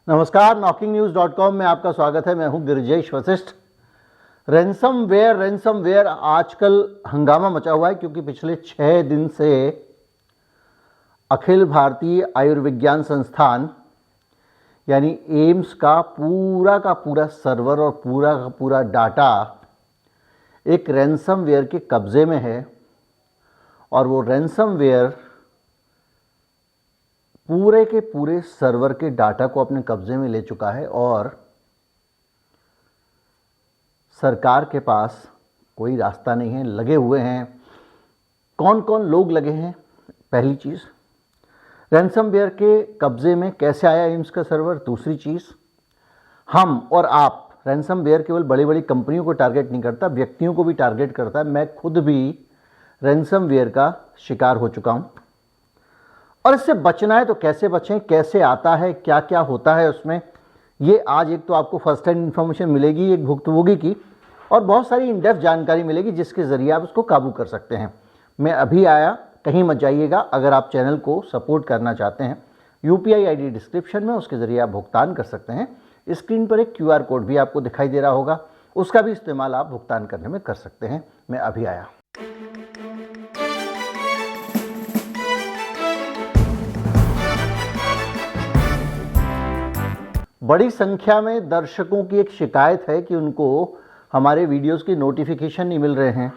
नमस्कार, knocking-news.com में आपका स्वागत है। मैं हूं गिरिजेश वशिष्ठ। रैंसमवेयर आजकल हंगामा मचा हुआ है क्योंकि पिछले 6 दिन से अखिल भारतीय आयुर्विज्ञान संस्थान यानी एम्स का पूरा सर्वर और पूरा का पूरा डाटा एक रैंसमवेयर के कब्जे में है और वो रैंसमवेयर पूरे के पूरे सर्वर के डाटा को अपने कब्जे में ले चुका है और सरकार के पास कोई रास्ता नहीं है। लगे हुए हैं। कौन कौन लोग लगे हैं? पहली चीज़, रैंसमवेयर के कब्जे में कैसे आया एम्स का सर्वर। दूसरी चीज़, हम और आप, रैंसमवेयर केवल बड़ी बड़ी कंपनियों को टारगेट नहीं करता, व्यक्तियों को भी टारगेट करता है। मैं खुद भी रैंसमवेयर का शिकार हो चुका हूँ और इससे बचना है तो कैसे बचें, कैसे आता है, क्या क्या होता है उसमें, ये आज एक तो आपको फर्स्ट हैंड इन्फॉर्मेशन मिलेगी एक भुक्तभोगी की, और बहुत सारी इन डेप्थ जानकारी मिलेगी जिसके ज़रिए आप उसको काबू कर सकते हैं। मैं अभी आया, कहीं मत जाइएगा। अगर आप चैनल को सपोर्ट करना चाहते हैं, UPI ID डिस्क्रिप्शन में, उसके ज़रिए आप भुगतान कर सकते हैं। स्क्रीन पर एक QR कोड भी आपको दिखाई दे रहा होगा, उसका भी इस्तेमाल आप भुगतान करने में कर सकते हैं। मैं अभी आया। बड़ी संख्या में दर्शकों की एक शिकायत है कि उनको हमारे वीडियोस की नोटिफिकेशन नहीं मिल रहे हैं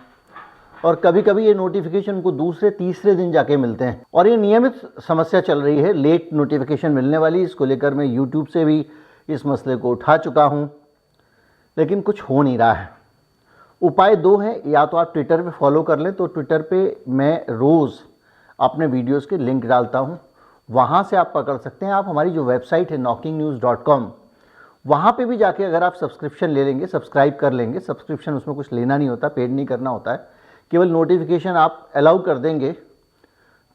और कभी कभी ये नोटिफिकेशन उनको दूसरे तीसरे दिन जाके मिलते हैं और ये नियमित समस्या चल रही है, लेट नोटिफिकेशन मिलने वाली। इसको लेकर मैं YouTube से भी इस मसले को उठा चुका हूँ, लेकिन कुछ हो नहीं रहा है। उपाय दो हैं, या तो आप ट्विटर पे फॉलो कर लें, तो ट्विटर पे मैं रोज़ अपने वीडियोस के लिंक डालता हूँ, वहाँ से आप पकड़ सकते हैं। आप हमारी जो वेबसाइट है knocking-news.com, वहाँ पे भी जाके अगर आप सब्सक्रिप्शन ले लेंगे, सब्सक्राइब कर लेंगे, सब्सक्रिप्शन उसमें कुछ लेना नहीं होता, पेड नहीं करना होता है, केवल नोटिफिकेशन आप अलाउ कर देंगे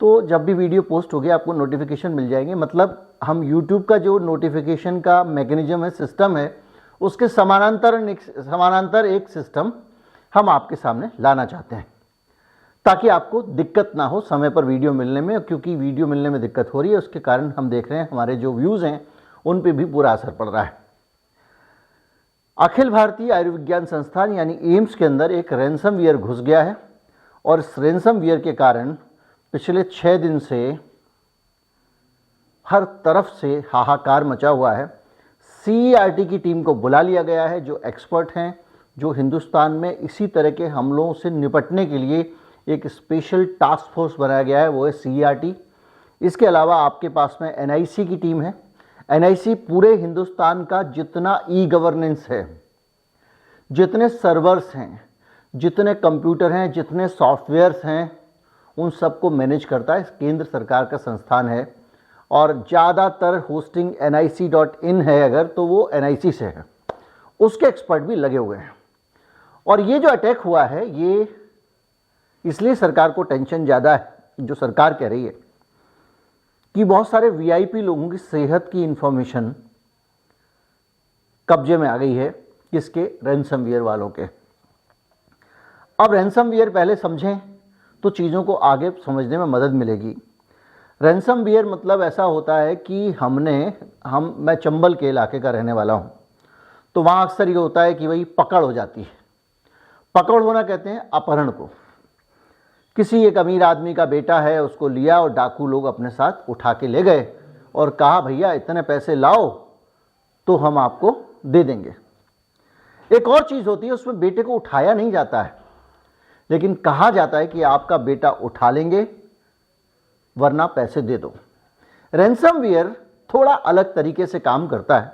तो जब भी वीडियो पोस्ट होगी आपको नोटिफिकेशन मिल जाएंगे। मतलब हम यूट्यूब का जो नोटिफिकेशन का मैकेनिज्म है, सिस्टम है, उसके समानांतर एक सिस्टम हम आपके सामने लाना चाहते हैं ताकि आपको दिक्कत ना हो समय पर वीडियो मिलने में। क्योंकि वीडियो मिलने में दिक्कत हो रही है, उसके कारण हम देख रहे हैं हमारे जो व्यूज़ हैं उन पे भी बुरा असर पड़ रहा है। अखिल भारतीय आयुर्विज्ञान संस्थान यानी एम्स के अंदर एक रैंसमवेयर घुस गया है और इस रैंसमवेयर के कारण पिछले 6 दिन से हर तरफ से हाहाकार मचा हुआ है। CERT की टीम को बुला लिया गया है, जो एक्सपर्ट हैं, जो हिंदुस्तान में इसी तरह के हमलों से निपटने के लिए एक स्पेशल टास्क फोर्स बनाया गया है, वो है CERT। इसके अलावा आपके पास में NIC की टीम है। NIC पूरे हिंदुस्तान का जितना ई-गवर्नेंस है, जितने सर्वर्स हैं, जितने कंप्यूटर हैं, जितने सॉफ्टवेयर्स हैं, उन सबको मैनेज करता है। केंद्र सरकार का संस्थान है और ज़्यादातर होस्टिंग nic.in है अगर, तो वो NIC से है। उसके एक्सपर्ट भी लगे हुए हैं और ये जो अटैक हुआ है ये इसलिए सरकार को टेंशन ज़्यादा है। जो सरकार कह रही है कि बहुत सारे VIP लोगों की सेहत की इंफॉर्मेशन कब्जे में आ गई है, किसके? रैंसमवेयर वालों के। अब रैंसमवेयर पहले समझें तो चीज़ों को आगे समझने में मदद मिलेगी। रैंसमवेयर मतलब ऐसा होता है कि मैं चंबल के इलाके का रहने वाला हूँ, तो वहाँ अक्सर ये होता है कि भाई पकड़ हो जाती है। पकड़ होना कहते हैं अपहरण को। किसी एक अमीर आदमी का बेटा है, उसको लिया और डाकू लोग अपने साथ उठा के ले गए और कहा भैया इतने पैसे लाओ तो हम आपको दे देंगे। एक और चीज़ होती है, उसमें बेटे को उठाया नहीं जाता है, लेकिन कहा जाता है कि आपका बेटा उठा लेंगे वरना पैसे दे दो। रैंसमवेयर थोड़ा अलग तरीके से काम करता है।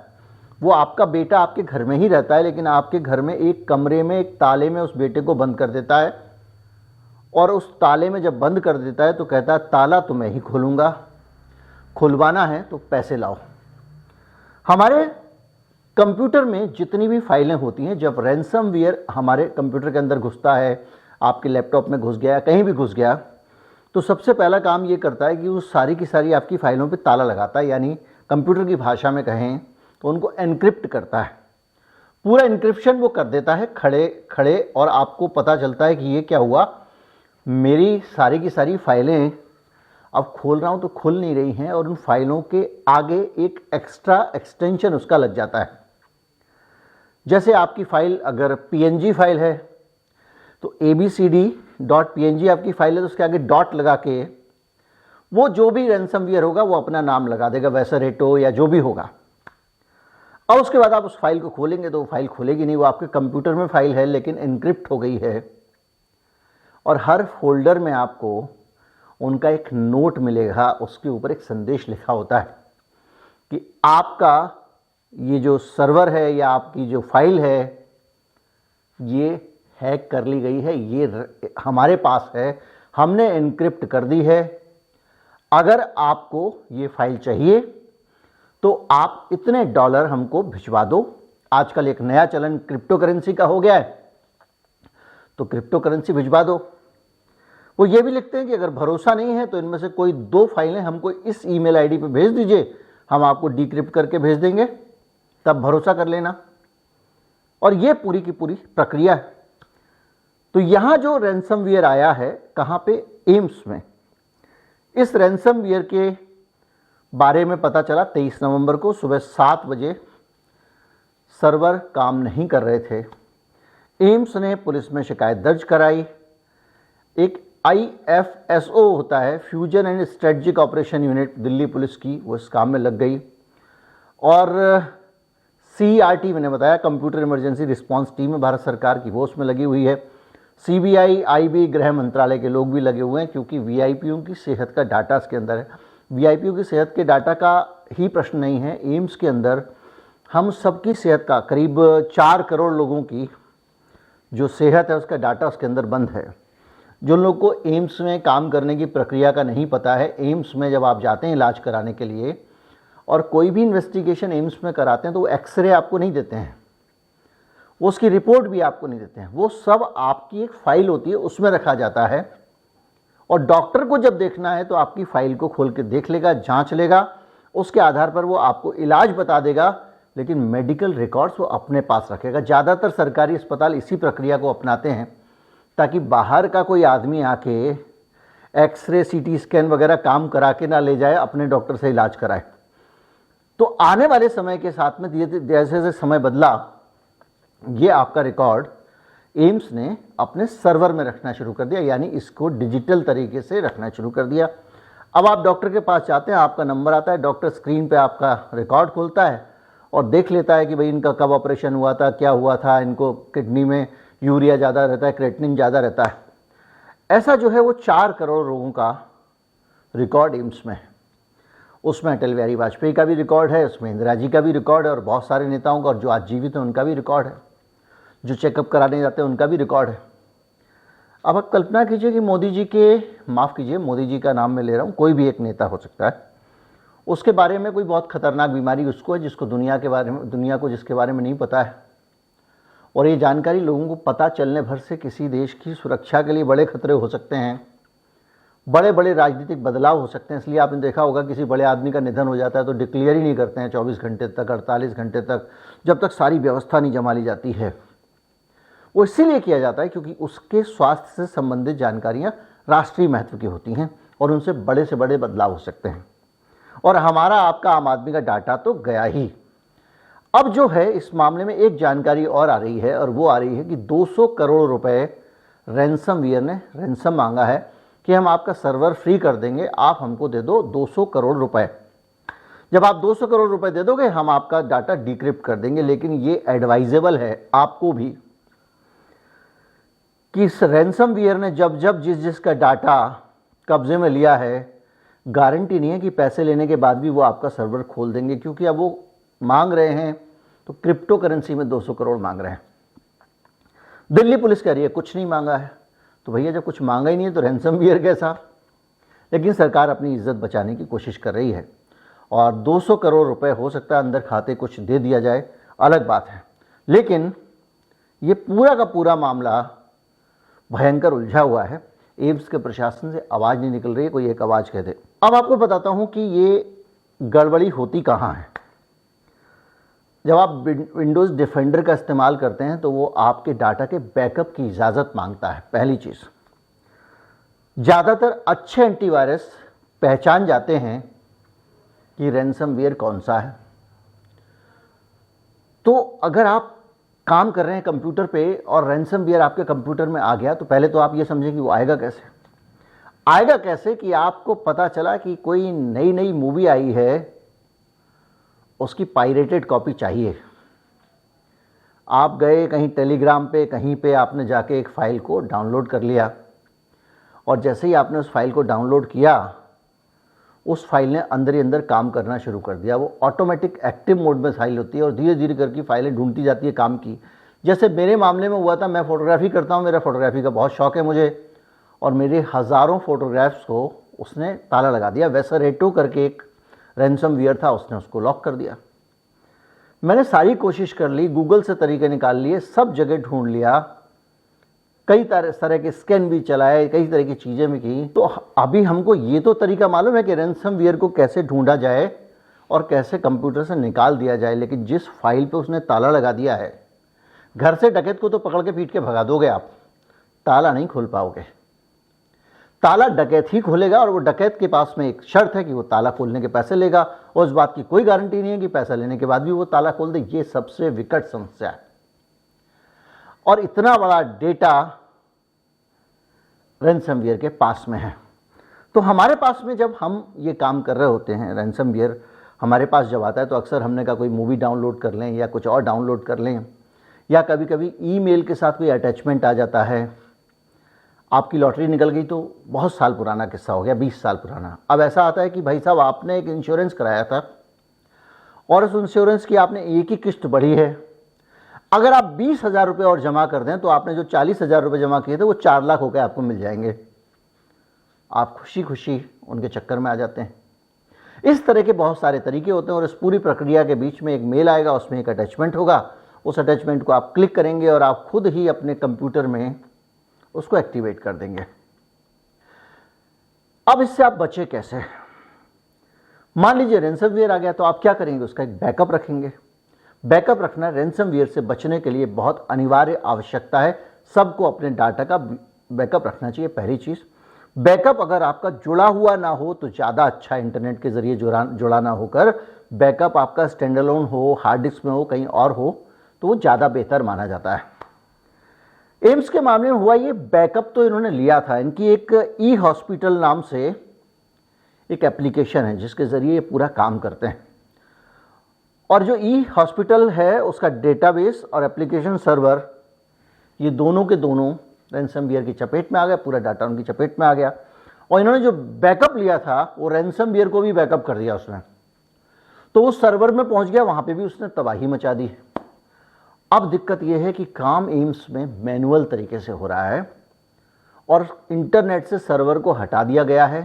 वो आपका बेटा आपके घर में ही रहता है, लेकिन आपके घर में एक कमरे में एक ताले में उस बेटे को बंद कर देता है और उस ताले में जब बंद कर देता है तो कहता है ताला तो मैं ही खोलूँगा, खुलवाना है तो पैसे लाओ। हमारे कंप्यूटर में जितनी भी फाइलें होती हैं, जब रैंसमवेयर हमारे कंप्यूटर के अंदर घुसता है, आपके लैपटॉप में घुस गया, कहीं भी घुस गया, तो सबसे पहला काम ये करता है कि वो सारी की सारी आपकी फाइलों पे ताला लगाता है, यानी कंप्यूटर की भाषा में कहें तो उनको एनक्रिप्ट करता है। पूरा एनक्रिप्शन वो कर देता है खड़े खड़े, और आपको पता चलता है कि ये क्या हुआ, मेरी सारी की सारी फाइलें अब खोल रहा हूँ तो खुल नहीं रही हैं और उन फाइलों के आगे एक एक्स्ट्रा एक्सटेंशन उसका लग जाता है। जैसे आपकी फाइल अगर PNG फाइल है तो abcd.png आपकी फाइल है, तो उसके आगे डॉट लगा के वो जो भी रैंसमवेयर होगा वो अपना नाम लगा देगा, वैसरेटो या जो भी होगा। और उसके बाद आप उस फाइल को खोलेंगे तो वो फाइल खुलेगी नहीं, वो आपके कंप्यूटर में फाइल है लेकिन एन्क्रिप्ट हो गई है। और हर फोल्डर में आपको उनका एक नोट मिलेगा, उसके ऊपर एक संदेश लिखा होता है कि आपका ये जो सर्वर है या आपकी जो फाइल है ये हैक कर ली गई है, ये हमारे पास है, हमने एन्क्रिप्ट कर दी है। अगर आपको ये फाइल चाहिए तो आप इतने डॉलर हमको भिजवा दो। आजकल एक नया चलन क्रिप्टो करेंसी का हो गया है, तो क्रिप्टो करेंसी भिजवा दो। वो ये भी लिखते हैं कि अगर भरोसा नहीं है तो इनमें से कोई 2 फाइलें हमको इस ईमेल आईडी पे भेज दीजिए, हम आपको डिक्रिप्ट करके भेज देंगे, तब भरोसा कर लेना। और ये पूरी की पूरी प्रक्रिया है। तो यहाँ जो रैंसमवेयर आया है कहाँ पे, एम्स में। इस रैंसमवेयर के बारे में पता चला 23 नवंबर को सुबह 7 बजे। सर्वर काम नहीं कर रहे थे। एम्स ने पुलिस में शिकायत दर्ज कराई। एक IFSO होता है, fusion and strategic operation unit, Delhi police की, वो इस काम में लग गई। और CRT मैंने बताया, कंप्यूटर इमरजेंसी रिस्पांस टीम है भारत सरकार की, वो उसमें लगी हुई है। CBI, IB, गृह मंत्रालय के लोग भी लगे हुए हैं, क्योंकि VIPओं की सेहत का डाटा इसके अंदर है। VIPओं की सेहत के डाटा का ही प्रश्न नहीं है, एम्स के अंदर हम सबकी सेहत का, करीब 4 करोड़ लोगों की जो सेहत है उसका डाटा उसके अंदर बंद है। जो लोग को एम्स में काम करने की प्रक्रिया का नहीं पता है, एम्स में जब आप जाते हैं इलाज कराने के लिए और कोई भी इन्वेस्टिगेशन एम्स में कराते हैं तो वो एक्सरे आपको नहीं देते हैं, वो उसकी रिपोर्ट भी आपको नहीं देते हैं, वो सब आपकी एक फाइल होती है उसमें रखा जाता है। और डॉक्टर को जब देखना है तो आपकी फाइल को खोल के देख लेगा, जांच लेगा, उसके आधार पर वो आपको इलाज बता देगा, लेकिन मेडिकल रिकॉर्ड्स वो अपने पास रखेगा। ज़्यादातर सरकारी अस्पताल इसी प्रक्रिया को अपनाते हैं ताकि बाहर का कोई आदमी आके एक्सरे, CT स्कैन वगैरह काम करा के ना ले जाए, अपने डॉक्टर से इलाज कराए। तो आने वाले समय के साथ में जैसे जैसे समय बदला, ये आपका रिकॉर्ड एम्स ने अपने सर्वर में रखना शुरू कर दिया, यानी इसको डिजिटल तरीके से रखना शुरू कर दिया। अब आप डॉक्टर के पास जाते हैं, आपका नंबर आता है, डॉक्टर स्क्रीन पे आपका रिकॉर्ड खोलता है और देख लेता है कि भाई इनका कब ऑपरेशन हुआ था, क्या हुआ था, इनको किडनी में यूरिया ज़्यादा रहता है, क्रेटिनिन ज़्यादा रहता है। ऐसा जो है वो 4 करोड़ लोगों का रिकॉर्ड एम्स में है। उसमें अटल बिहारी वाजपेयी का भी रिकॉर्ड है, उसमें इंदिरा जी का भी रिकॉर्ड है और बहुत सारे नेताओं का, और जो आज जीवित हैं उनका भी रिकॉर्ड है, जो चेकअप कराने जाते हैं उनका भी रिकॉर्ड है। अब आप कल्पना कीजिए कि मोदी जी के, माफ़ कीजिए, मोदी जी का नाम मैं ले रहा हूँ, कोई भी एक नेता हो सकता है, उसके बारे में कोई बहुत खतरनाक बीमारी उसको है जिसको दुनिया को जिसके बारे में नहीं पता है, और ये जानकारी लोगों को पता चलने भर से किसी देश की सुरक्षा के लिए बड़े खतरे हो सकते हैं, बड़े बड़े राजनीतिक बदलाव हो सकते हैं। इसलिए आपने देखा होगा किसी बड़े आदमी का निधन हो जाता है तो डिक्लेयर ही नहीं करते हैं 24 घंटे तक, 48 घंटे तक, जब तक सारी व्यवस्था नहीं जमा ली जाती है। वो इसीलिए किया जाता है क्योंकि उसके स्वास्थ्य से संबंधित जानकारियाँ राष्ट्रीय महत्व की होती हैं और उनसे बड़े से बड़े बदलाव हो सकते हैं। और हमारा, आपका, आम आदमी का डाटा तो गया ही। अब जो है इस मामले में एक जानकारी और आ रही है, और वो आ रही है कि 200 करोड़ रुपए रैंसमवेयर ने रैंसम मांगा है कि हम आपका सर्वर फ्री कर देंगे, आप हमको दे दो 200 करोड़ रुपए। जब आप 200 करोड़ रुपए दे दोगे हम आपका डाटा डिक्रिप्ट कर देंगे। लेकिन ये एडवाइजेबल है आपको भी कि इस रैंसमवेयर ने जब जब जिसका डाटा कब्जे में लिया है, गारंटी नहीं है कि पैसे लेने के बाद भी वो आपका सर्वर खोल देंगे, क्योंकि अब वो मांग रहे हैं तो क्रिप्टो करेंसी में 200 करोड़ मांग रहे हैं। दिल्ली पुलिस कह रही है कुछ नहीं मांगा है। तो भैया जब कुछ मांगा ही नहीं है तो रैंसमवेयर कैसा? लेकिन सरकार अपनी इज्जत बचाने की कोशिश कर रही है और 200 करोड़ रुपए हो सकता है अंदर खाते कुछ दे दिया जाए, अलग बात है। लेकिन ये पूरा का पूरा मामला भयंकर उलझा हुआ है। एम्स के प्रशासन से आवाज़ नहीं निकल रही है, कोई एक आवाज़ कह दे। अब आपको बताता हूँ कि ये गड़बड़ी होती कहाँ है। जब आप विंडोज़ डिफेंडर का इस्तेमाल करते हैं तो वो आपके डाटा के बैकअप की इजाज़त मांगता है। पहली चीज़, ज़्यादातर अच्छे एंटीवायरस पहचान जाते हैं कि रैंसमवेयर कौन सा है। तो अगर आप काम कर रहे हैं कंप्यूटर पे और रैंसमवेयर आपके कंप्यूटर में आ गया, तो पहले तो आप ये समझें कि वो आएगा कैसे। आएगा कैसे कि आपको पता चला कि कोई नई नई मूवी आई है, उसकी पायरेटेड कॉपी चाहिए। आप गए कहीं टेलीग्राम पे, कहीं पे आपने जाके एक फ़ाइल को डाउनलोड कर लिया, और जैसे ही आपने उस फाइल को डाउनलोड किया, उस फाइल ने अंदर ही अंदर काम करना शुरू कर दिया। वो ऑटोमेटिक एक्टिव मोड में फाइल होती है और धीरे धीरे करके फाइलें ढूंढती जाती है काम की। जैसे मेरे मामले में हुआ था, मैं फ़ोटोग्राफी करता हूँ, मेरा फ़ोटोग्राफी का बहुत शौक़ है मुझे, और मेरे हज़ारों फ़ोटोग्राफ्स को उसने ताला लगा दिया। वेसरेटो करके एक रैंसमवेयर था, उसने उसको लॉक कर दिया। मैंने सारी कोशिश कर ली, गूगल से तरीके निकाल लिए, सब जगह ढूंढ लिया, कई तरह के स्कैन भी चलाए, कई तरह की चीज़ें भी की। तो अभी हमको ये तो तरीका मालूम है कि रैंसमवेयर को कैसे ढूंढा जाए और कैसे कंप्यूटर से निकाल दिया जाए, लेकिन जिस फाइल पे उसने ताला लगा दिया है, घर से डकैत को तो पकड़ के पीट के भगा दोगे आप, ताला नहीं खोल पाओगे। ताला डकैत ही खोलेगा, और वो डकैत के पास में एक शर्त है कि वो ताला खोलने के पैसे लेगा, और उस बात की कोई गारंटी नहीं है कि पैसा लेने के बाद भी वो ताला खोल दे। ये सबसे विकट समस्या है, और इतना बड़ा डेटा रैंसमवेयर के पास में है। तो हमारे पास में जब हम ये काम कर रहे होते हैं, रैंसमवेयर हमारे पास जब आता है, तो अक्सर हमने कहा कोई मूवी डाउनलोड कर लें या कुछ और डाउनलोड कर लें, या कभी कभी ईमेल के साथ कोई अटैचमेंट आ जाता है। आपकी लॉटरी निकल गई, तो बहुत साल पुराना किस्सा हो गया, 20 साल पुराना। अब ऐसा आता है कि भाई साहब, आपने एक इंश्योरेंस कराया था और उस इंश्योरेंस की आपने एक ही किस्त बढ़ी है, अगर आप 20,000 रुपये और जमा कर दें तो आपने जो 40,000 रुपये जमा किए थे वो 4 लाख होकर आपको मिल जाएंगे। आप खुशी खुशी उनके चक्कर में आ जाते हैं। इस तरह के बहुत सारे तरीके होते हैं, और इस पूरी प्रक्रिया के बीच में एक मेल आएगा, उसमें एक अटैचमेंट होगा। उस अटैचमेंट को आप क्लिक करेंगे और आप खुद ही अपने कंप्यूटर में उसको एक्टिवेट कर देंगे। अब इससे आप बचे कैसे? मान लीजिए रैंसमवेयर आ गया, तो आप क्या करेंगे? उसका एक बैकअप रखेंगे। बैकअप रखना रैंसमवेयर से बचने के लिए बहुत अनिवार्य आवश्यकता है। सबको अपने डाटा का बैकअप रखना चाहिए। पहली चीज़, बैकअप अगर आपका जुड़ा हुआ ना हो तो ज़्यादा अच्छा, इंटरनेट के ज़रिए जुड़ा ना होकर बैकअप आपका स्टैंडअलोन हो, हार्ड डिस्क में हो, कहीं और हो, तो वो ज़्यादा बेहतर माना जाता है। एम्स के मामले में हुआ ये, बैकअप तो इन्होंने लिया था। इनकी एक ई हॉस्पिटल नाम से एक एप्लीकेशन है जिसके ज़रिए ये पूरा काम करते हैं, और जो ई हॉस्पिटल है उसका डेटाबेस और एप्लीकेशन सर्वर, ये दोनों के दोनों रैंसमवेयर की चपेट में आ गया, पूरा डाटा उनकी चपेट में आ गया। और इन्होंने जो बैकअप लिया था वो रैंसमवेयर को भी बैकअप कर दिया उसने, तो उस सर्वर में पहुंच गया, वहां पे भी उसने तबाही मचा दी। अब दिक्कत यह है कि काम एम्स में मैनुअल तरीके से हो रहा है और इंटरनेट से सर्वर को हटा दिया गया है।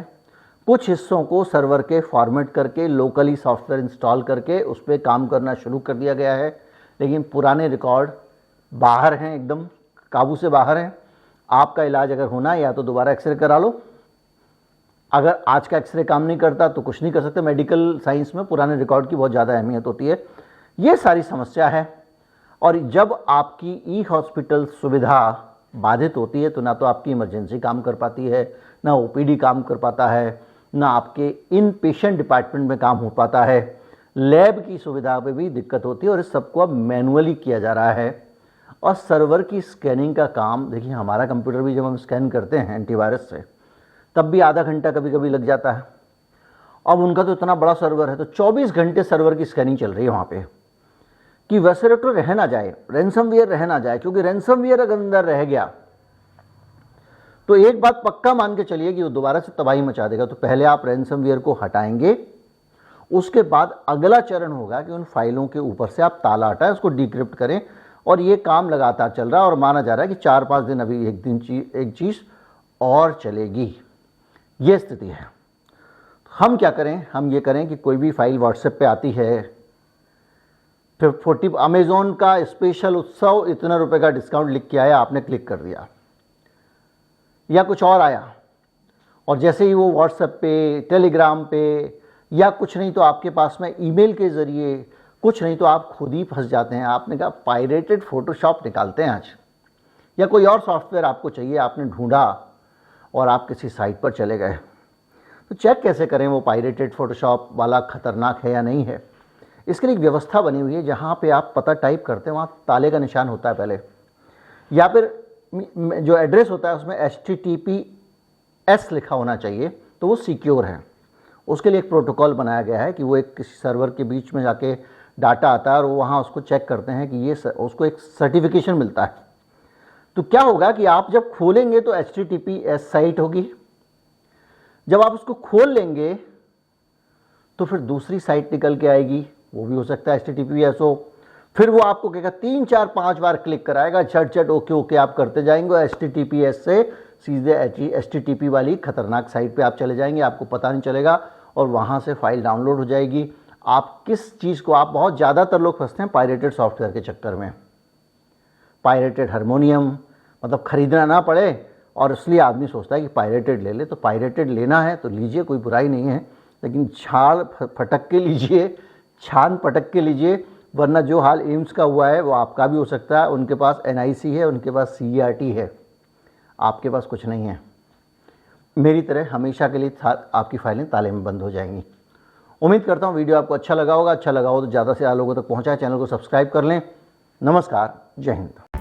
कुछ हिस्सों को सर्वर के फॉर्मेट करके लोकली सॉफ्टवेयर इंस्टॉल करके उस पर काम करना शुरू कर दिया गया है, लेकिन पुराने रिकॉर्ड बाहर हैं, एकदम काबू से बाहर हैं। आपका इलाज अगर होना है या तो दोबारा एक्सरे करा लो, अगर आज का एक्सरे काम नहीं करता तो कुछ नहीं कर सकते। मेडिकल साइंस में पुराने रिकॉर्ड की बहुत ज़्यादा अहमियत होती है। ये सारी समस्या है, और जब आपकी ई हॉस्पिटल सुविधा बाधित होती है तो ना तो आपकी इमरजेंसी काम कर पाती है, ना ओपीडी काम कर पाता है, ना आपके इन पेशेंट डिपार्टमेंट में काम हो पाता है, लैब की सुविधा पे भी दिक्कत होती है, और इस सबको अब मैनुअली किया जा रहा है। और सर्वर की स्कैनिंग का काम, देखिए हमारा कंप्यूटर भी जब हम स्कैन करते हैं एंटीवायरस से, तब भी आधा घंटा कभी कभी लग जाता है। अब उनका तो इतना बड़ा सर्वर है, तो 24 घंटे सर्वर की स्कैनिंग चल रही है वहाँ पे, कि वेसरेटो रह ना जाए, रैंसमवेयर रह ना जाए, क्योंकि रैंसमवेयर अगर अंदर रह गया तो एक बात पक्का मान के चलिए कि वो दोबारा से तबाही मचा देगा। तो पहले आप रैंसमवेयर को हटाएंगे, उसके बाद अगला चरण होगा कि उन फाइलों के ऊपर से आप ताला हटाएं, उसको डिक्रिप्ट करें, और ये काम लगातार चल रहा है, और माना जा रहा है कि 4-5 दिन अभी एक चीज़ और चलेगी। ये स्थिति है। हम क्या करें? हम ये करें कि कोई भी फाइल व्हाट्सएप पे आती है, फिर 40 अमेज़ॉन का स्पेशल उत्सव, इतना रुपए का डिस्काउंट लिख के आया, आपने क्लिक कर दिया, या कुछ और आया, और जैसे ही वो व्हाट्सएप पे, टेलीग्राम पे, या कुछ नहीं तो आपके पास में ईमेल के ज़रिए, कुछ नहीं तो आप खुद ही फंस जाते हैं। आपने कहा पायरेटेड फोटोशॉप निकालते हैं आज, या कोई और सॉफ्टवेयर आपको चाहिए, आपने ढूंढा और आप किसी साइट पर चले गए। तो चेक कैसे करें वो पायरेटेड फ़ोटोशॉप वाला ख़तरनाक है या नहीं है। इसके लिए एक व्यवस्था बनी हुई है, जहाँ पे आप पता टाइप करते हैं वहाँ ताले का निशान होता है पहले, या फिर जो एड्रेस होता है उसमें HTTPS लिखा होना चाहिए, तो वो सिक्योर है। उसके लिए एक प्रोटोकॉल बनाया गया है कि वो एक किसी सर्वर के बीच में जाके डाटा आता है और वो वहाँ उसको चेक करते हैं कि ये उसको एक सर्टिफिकेशन मिलता है। तो क्या होगा कि आप जब खोलेंगे तो HTTPS साइट होगी, जब आप उसको खोल लेंगे तो फिर दूसरी साइट निकल के आएगी, वो भी हो सकता है HTTPS हो। फिर वो आपको कहेगा 3 4 5 बार क्लिक कराएगा, झट ओके ओके आप करते जाएंगे, HTTPS से सीधे HTTP वाली खतरनाक साइट पे आप चले जाएंगे, आपको पता नहीं चलेगा और वहाँ से फाइल डाउनलोड हो जाएगी। आप किस चीज़ को, आप बहुत ज़्यादातर लोग फंसते हैं पायरेटेड सॉफ्टवेयर के चक्कर में। पायरेटेड हारमोनियम मतलब ख़रीदना ना पड़े, और इसलिए आदमी सोचता है कि पायरेटेड ले ले। तो पायरेटेड लेना है तो लीजिए, कोई बुराई नहीं है, लेकिन छाल फटक के लीजिए, छान पटक के लीजिए, वरना जो हाल एम्स का हुआ है वो आपका भी हो सकता है। उनके पास NIC है, उनके पास CERT है, आपके पास कुछ नहीं है। मेरी तरह हमेशा के लिए आपकी फाइलें ताले में बंद हो जाएंगी। उम्मीद करता हूँ वीडियो आपको अच्छा लगा होगा। अच्छा लगा हो तो ज़्यादा से ज़्यादा लोगों तक पहुँचाएं, चैनल को सब्सक्राइब कर लें। नमस्कार, जय हिंद।